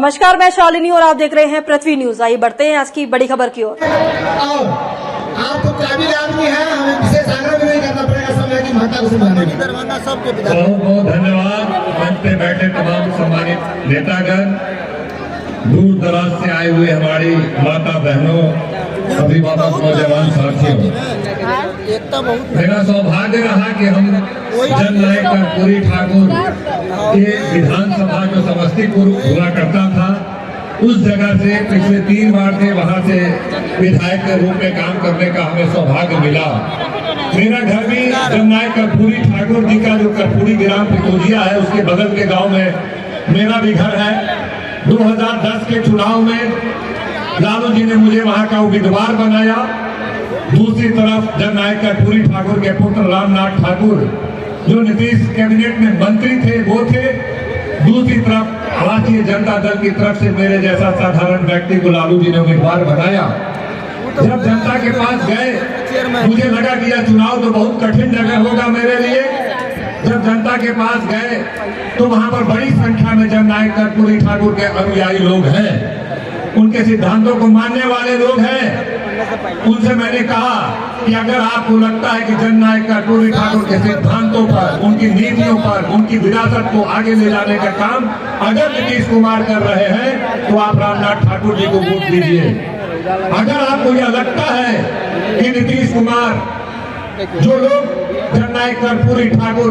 नमस्कार, मैं शालिनी और आप देख रहे हैं पृथ्वी न्यूज। आइए बढ़ते हैं आज की बड़ी खबर की ओर। आपको काबिल आदमी है, हमें विशेष आग्रह भी नहीं करना पड़ेगा समय की महत्ता को समझाने में। बहुत बहुत धन्यवाद। मंच पे बैठे तमाम सम्मानित नेतागण, दूर दराज से आए हुए हमारी माता बहनों, अभिभावक, नौजवान साथियों, मेरा सौभाग्य रहा कि हम जननायक कर्पूरी ठाकुर के विधानसभा जो समस्तीपुर हुआ करता था, उस जगह से पिछले 3 बार थे, वहां से विधायक के रूप में काम करने का हमें सौभाग्य मिला। मेरा घर भी जननायक कर्पूरी ठाकुर जी का जो कर्पूरी ग्राम पितोजिया है, उसके बगल के गांव में मेरा भी घर है। 2010 के चुनाव में लालू जी ने मुझे वहां का उम्मीदवार बनाया। दूसरी तरफ जननायक कर्पूरी ठाकुर के पुत्र रामनाथ ठाकुर जो नीतीश कैबिनेट में मंत्री थे, वो थे। दूसरी तरफ भारतीय जनता दल की तरफ से मेरे जैसा साधारण व्यक्ति को लालू जी ने उम्मीदवार बनाया। जब जनता के पास गए, मुझे लगा कि यह चुनाव तो बहुत कठिन जगह होगा मेरे लिए। जब जनता के पास गए तो वहां पर बड़ी संख्या में जननायक कर्पूरी ठाकुर के अनुयायी लोग हैं, उनके सिद्धांतों को मानने वाले लोग हैं। उनसे मैंने कहा कि अगर आपको लगता है कि जननायक कर्पूरी ठाकुर के सिद्धांतों पर, उनकी नीतियों पर, उनकी विरासत को आगे ले जाने का काम अगर नीतीश कुमार कर रहे हैं, तो आप रामनाथ ठाकुर जी को वोट दीजिए। अगर आपको यह लगता है कि नीतीश कुमार, जो लोग जननायक कर्पूरी ठाकुर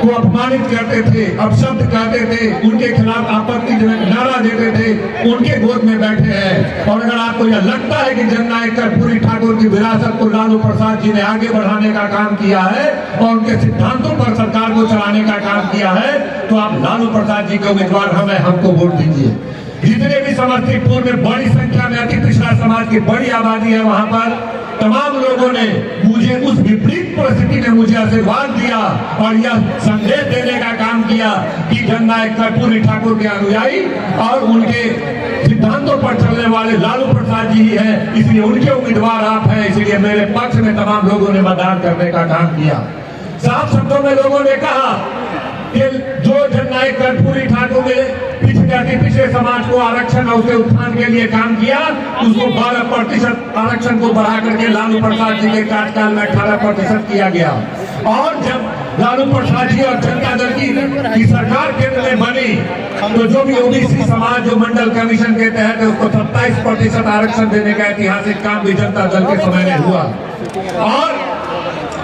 को अपमानित करते थे, अपशब्द कहते थे, उनके खिलाफ आपत्तिजनक नारा देते थे, उनके गोद में बैठे हैं। और अगर आपको यह लगता है कि जननायक कर्पूरी ठाकुर की विरासत को लालू प्रसाद जी ने आगे बढ़ाने का काम किया है और उनके सिद्धांतों पर सरकार को चलाने का काम किया है, तो आप लालू प्रसाद जी के उम्मीदवार हमको वोट दीजिए। जितने भी समस्तीपुर में बड़ी संख्या में अति पिछड़ा समाज की बड़ी आबादी है, वहां पर तमाम लोगों ने मुझे उस विपरीत परिस्थिति में मुझे आशीर्वाद दिया और यह संदेश देने का काम किया कि जननायक कर्पूरी ठाकुर के अनुयायी और उनके सिद्धांतों पर चलने वाले लालू प्रसाद जी ही हैं, इसलिए उनके उम्मीदवार आप हैं। इसलिए मेरे पक्ष में तमाम लोगों ने मतदान करने का काम किया। साफ शब्दों में लोगों ने कहा कि जो जननायक कर्पूरी ठाकुर ने पिछड़े समाज को आरक्षण और उसके उत्थान के लिए काम किया, उसको 12% आरक्षण को बढ़ा करके लालू प्रसाद जी के कार्यकाल में 18% किया गया। और जब लालू प्रसाद जी और जनता दल की सरकार केंद्र में बनी, तो जो भी ओबीसी समाज जो मंडल कमीशन के तहत है, उसको 27% आरक्षण देने का ऐतिहासिक काम भी जनता दल के समय में हुआ। और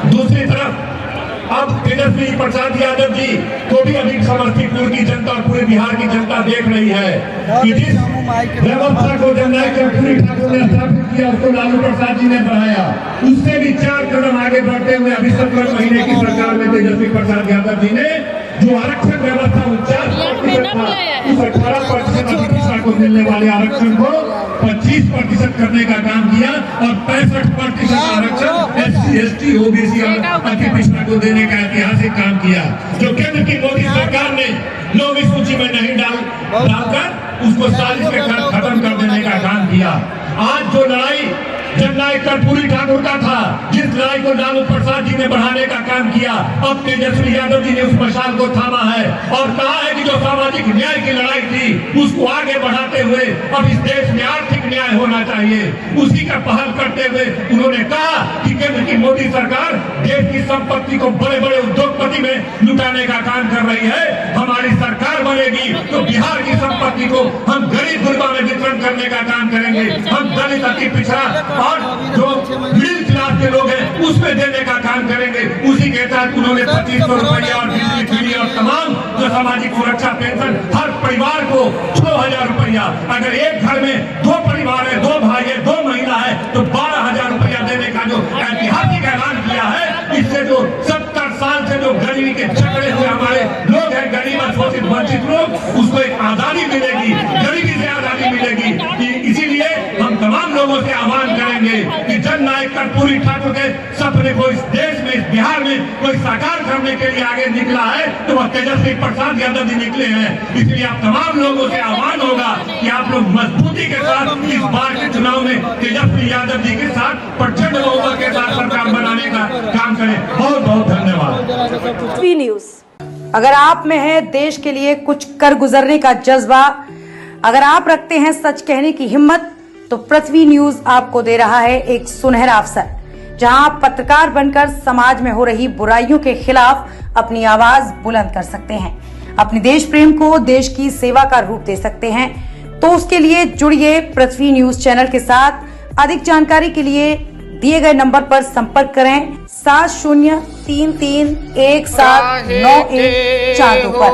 दूसरी तरफ अब तेजस्वी प्रसाद यादव जी को भी अभी समस्तीपुर की जनता और पूरे बिहार की जनता देख रही है कि जिस व्यवस्था को जननायक कर्पूरी ठाकुर ने स्थापित किया, उसको लालू प्रसाद जी ने बढ़ाया। उससे भी 4 कदम आगे बढ़ते हुए अभी 17 महीने की सरकार में तेजस्वी प्रसाद यादव जी ने जो आरक्षण व्यवस्था 4% था, उस 18% अति पिछड़ा को मिलने वाले आरक्षण को 25% करने का काम किया और 65% आरक्षण SC, ST, OBC और अति पिछड़ा को देने का ऐतिहासिक काम किया, जो केंद्र की मोदी सरकार ने 9वीं सूची में नहीं डालकर उसको 40 के खत्म कर देने का काम किया। आज जो लड़ाई जननायक कर्पूरी ठाकुर का था, जिस लड़ाई को लालू प्रसाद जी ने बढ़ाने का काम किया, अब तेजस्वी यादव जी ने उस मशाल को थामा है और कहा है कि जो सामाजिक न्याय की लड़ाई थी, उसको आगे बढ़ाते हुए अब इस देश में आर्थिक न्याय होना चाहिए। उसी का पहल करते हुए उन्होंने कहा कि केंद्र की मोदी सरकार देश की संपत्ति को बड़े बड़े उद्योगपति में लुटाने का काम कर रही है। हमारी सरकार बनेगी तो बिहार की संपत्ति को हम गरीब गुरबा में वितरण करने का काम करेंगे। हम दलित, अति पिछड़ा और जो मिडिल क्लास के लोग हैं उसमें देने का काम करेंगे। उसी के तहत उन्होंने 2500 रुपया और बिजली फ्री और तमाम जो सामाजिक सुरक्षा पेंशन हर परिवार को 6000 रुपया। अगर एक घर में 2 परिवार है, 2 भाई है, 2 महिला है, तो 12000 रुपया देने का जो ऐतिहासिक ऐलान किया है, इससे जो 70 साल से जो गरीबी के जकड़े हुए हमारे लोग हैं, गरीब, शोषित, वंचित लोग, उसको एक आजादी मिलेगी, गरीबी से आजादी मिलेगी। इसीलिए हम तमाम लोगों से आह्वान करेंगे कि जननायक कर्पूरी ठाकुर के सपने को इस देश में, इस बिहार में कोई साकार करने के लिए आगे निकला है, तो वह तेजस्वी प्रसाद यादव जी निकले हैं। इसलिए आप तमाम लोगों से आह्वान होगा कि आप लोग मजबूती के साथ इस बार के चुनाव में तेजस्वी यादव जी के साथ प्रचंड बहुमत के साथ सरकार बनाने का काम करें। बहुत बहुत धन्यवाद। न्यूज, अगर आप में है देश के लिए कुछ कर गुजरने का जज्बा, अगर आप रखते हैं सच कहने की हिम्मत, तो पृथ्वी न्यूज आपको दे रहा है एक सुनहरा अवसर, जहां आप पत्रकार बनकर समाज में हो रही बुराइयों के खिलाफ अपनी आवाज बुलंद कर सकते हैं, अपने देश प्रेम को देश की सेवा का रूप दे सकते हैं। तो उसके लिए जुड़िए पृथ्वी न्यूज चैनल के साथ। अधिक जानकारी के लिए दिए गए नंबर पर संपर्क करें 7033179142 पर।